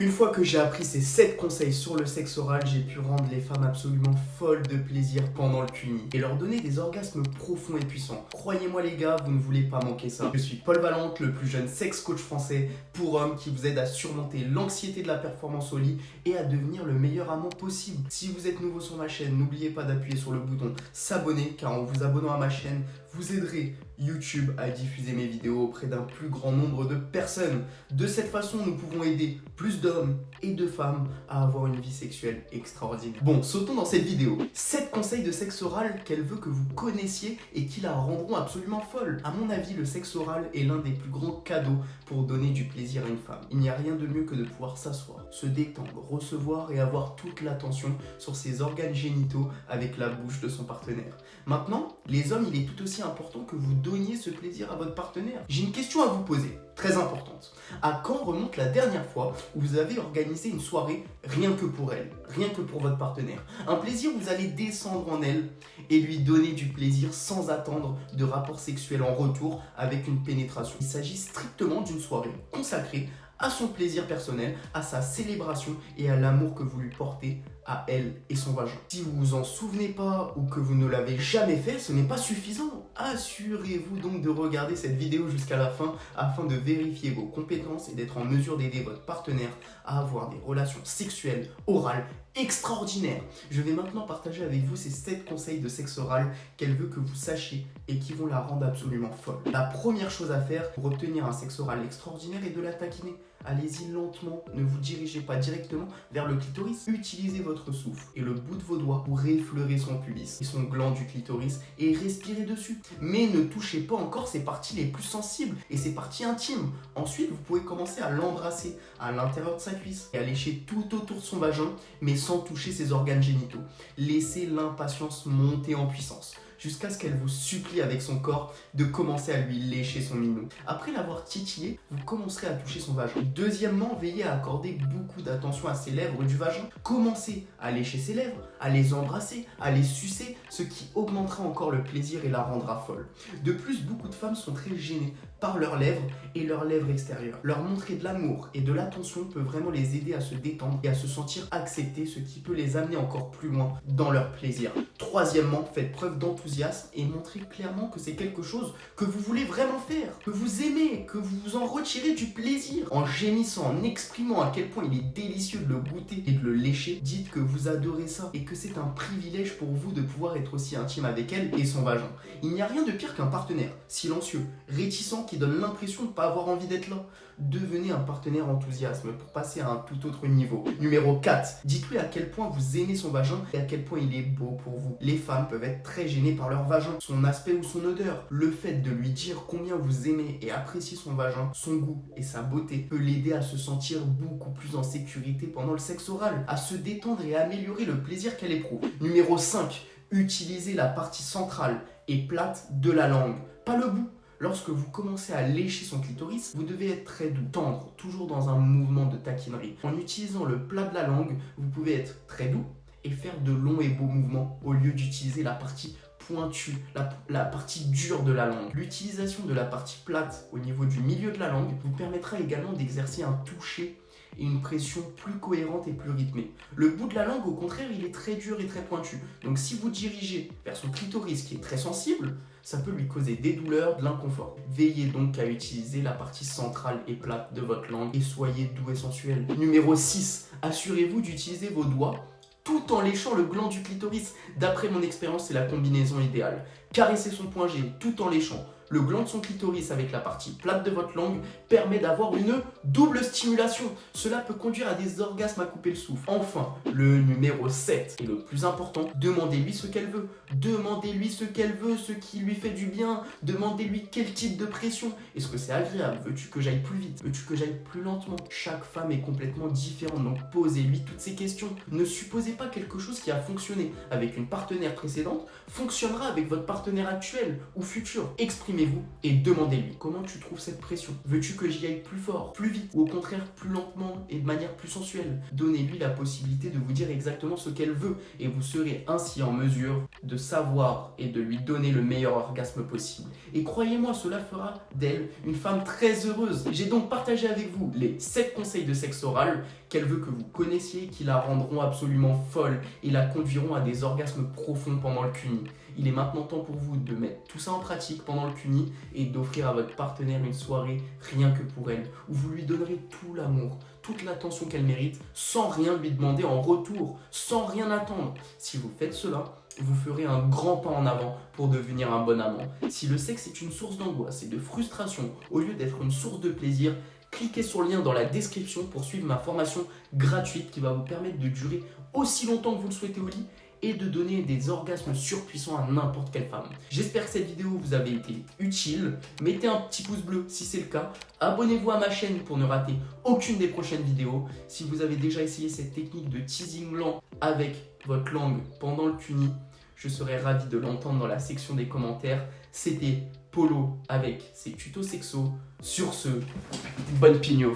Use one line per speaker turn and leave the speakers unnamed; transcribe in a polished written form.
Une fois que j'ai appris ces 7 conseils sur le sexe oral, j'ai pu rendre les femmes absolument folles de plaisir pendant le cuni et leur donner des orgasmes profonds et puissants. Croyez-moi les gars, vous ne voulez pas manquer ça. Je suis Paul Valente, le plus jeune sex coach français pour hommes qui vous aide à surmonter l'anxiété de la performance au lit et à devenir le meilleur amant possible. Si vous êtes nouveau sur ma chaîne, n'oubliez pas d'appuyer sur le bouton s'abonner car en vous abonnant à ma chaîne, vous aiderez YouTube à diffuser mes vidéos auprès d'un plus grand nombre de personnes. De cette façon, nous pouvons aider plus d'hommes et de femmes à avoir une vie sexuelle extraordinaire. Bon, sautons dans cette vidéo. 7 conseils de sexe oral qu'elle veut que vous connaissiez et qui la rendront absolument folle. À mon avis, le sexe oral est l'un des plus grands cadeaux pour donner du plaisir à une femme. Il n'y a rien de mieux que de pouvoir s'asseoir, se détendre, recevoir et avoir toute l'attention sur ses organes génitaux avec la bouche de son partenaire. Maintenant, les hommes, il est tout aussi important que vous donniez ce plaisir à votre partenaire. J'ai une question à vous poser, très importante. À quand remonte la dernière fois où vous avez organisé une soirée rien que pour elle, rien que pour votre partenaire? Un plaisir où vous allez descendre en elle et lui donner du plaisir sans attendre de rapport sexuel en retour avec une pénétration. Il s'agit strictement d'une soirée consacrée à son plaisir personnel, à sa célébration et à l'amour que vous lui portez à elle et son vagin. Si vous vous en souvenez pas ou que vous ne l'avez jamais fait, ce n'est pas suffisant. Assurez-vous donc de regarder cette vidéo jusqu'à la fin afin de vérifier vos compétences et d'être en mesure d'aider votre partenaire à avoir des relations sexuelles orales extraordinaires. Je vais maintenant partager avec vous ces 7 conseils de sexe oral qu'elle veut que vous sachiez et qui vont la rendre absolument folle. La première chose à faire pour obtenir un sexe oral extraordinaire est de la taquiner. Allez-y lentement, ne vous dirigez pas directement vers le clitoris. Utilisez votre souffle et le bout de vos doigts pour effleurer son pubis et son gland du clitoris et respirez dessus. Mais ne touchez pas encore ses parties les plus sensibles et ses parties intimes. Ensuite, vous pouvez commencer à l'embrasser à l'intérieur de sa cuisse et à lécher tout autour de son vagin, mais sans toucher ses organes génitaux. Laissez l'impatience monter en puissance jusqu'à ce qu'elle vous supplie avec son corps de commencer à lui lécher son minou. Après l'avoir titillé, vous commencerez à toucher son vagin. Deuxièmement, veillez à accorder beaucoup d'attention à ses lèvres du vagin. Commencez à lécher ses lèvres, à les embrasser, à les sucer, ce qui augmentera encore le plaisir et la rendra folle. De plus, beaucoup de femmes sont très gênées par leurs lèvres et leurs lèvres extérieures. Leur montrer de l'amour et de l'attention peut vraiment les aider à se détendre et à se sentir acceptées, ce qui peut les amener encore plus loin dans leur plaisir. Troisièmement, faites preuve d'enthousiasme et montrez clairement que c'est quelque chose que vous voulez vraiment faire, que vous aimez, que vous en retirez du plaisir. En gémissant, en exprimant à quel point il est délicieux de le goûter et de le lécher, dites que vous adorez ça et que c'est un privilège pour vous de pouvoir être aussi intime avec elle et son vagin. Il n'y a rien de pire qu'un partenaire silencieux, réticent, qui donne l'impression de ne pas avoir envie d'être là. Devenez un partenaire enthousiaste pour passer à un tout autre niveau. Numéro 4. Dites-lui à quel point vous aimez son vagin et à quel point il est beau pour vous. Les femmes peuvent être très gênées par leur vagin, son aspect ou son odeur. Le fait de lui dire combien vous aimez et appréciez son vagin, son goût et sa beauté peut l'aider à se sentir beaucoup plus en sécurité pendant le sexe oral, à se détendre et à améliorer le plaisir qu'elle éprouve. Numéro 5. Utilisez la partie centrale et plate de la langue, pas le bout. Lorsque vous commencez à lécher son clitoris, vous devez être très doux, tendre, toujours dans un mouvement de taquinerie. En utilisant le plat de la langue, vous pouvez être très doux et faire de longs et beaux mouvements au lieu d'utiliser la partie pointue, la partie dure de la langue. L'utilisation de la partie plate au niveau du milieu de la langue vous permettra également d'exercer un toucher et une pression plus cohérente et plus rythmée. Le bout de la langue, au contraire, il est très dur et très pointu. Donc si vous dirigez vers son clitoris qui est très sensible, ça peut lui causer des douleurs, de l'inconfort. Veillez donc à utiliser la partie centrale et plate de votre langue et soyez doux et sensuel. Numéro 6. Assurez-vous d'utiliser vos doigts tout en léchant le gland du clitoris. D'après mon expérience, c'est la combinaison idéale. Caressez son point G tout en léchant le gland de son clitoris avec la partie plate de votre langue permet d'avoir une double stimulation. Cela peut conduire à des orgasmes à couper le souffle. Enfin, le numéro 7 est le plus important. Demandez-lui ce qu'elle veut. Demandez-lui ce qu'elle veut, ce qui lui fait du bien. Demandez-lui quel type de pression. Est-ce que c'est agréable? Veux-tu que j'aille plus vite? Veux-tu que j'aille plus lentement? Chaque femme est complètement différente, donc posez-lui toutes ces questions. Ne supposez pas quelque chose qui a fonctionné avec une partenaire précédente fonctionnera avec votre partenaire actuel ou futur. Exprimez Calmez-vous et demandez-lui. Comment tu trouves cette pression? Veux-tu que j'y aille plus fort, plus vite ou au contraire plus lentement et de manière plus sensuelle? Donnez-lui la possibilité de vous dire exactement ce qu'elle veut et vous serez ainsi en mesure de savoir et de lui donner le meilleur orgasme possible. Et croyez-moi, cela fera d'elle une femme très heureuse. J'ai donc partagé avec vous les 7 conseils de sexe oral qu'elle veut que vous connaissiez, qui la rendront absolument folle et la conduiront à des orgasmes profonds pendant le CUNY. Il est maintenant temps pour vous de mettre tout ça en pratique pendant le CUNY et d'offrir à votre partenaire une soirée rien que pour elle, où vous lui donnerez tout l'amour, toute l'attention qu'elle mérite, sans rien lui demander en retour, sans rien attendre. Si vous faites cela, vous ferez un grand pas en avant pour devenir un bon amant. Si le sexe est une source d'angoisse et de frustration, au lieu d'être une source de plaisir, cliquez sur le lien dans la description pour suivre ma formation gratuite qui va vous permettre de durer aussi longtemps que vous le souhaitez au lit et de donner des orgasmes surpuissants à n'importe quelle femme. J'espère que cette vidéo vous avait été utile. Mettez un petit pouce bleu si c'est le cas. Abonnez-vous à ma chaîne pour ne rater aucune des prochaines vidéos. Si vous avez déjà essayé cette technique de teasing lent avec votre langue pendant le CUNY, je serais ravi de l'entendre dans la section des commentaires. C'était Polo avec ses tutos sexos. Sur ce, bonne pigno.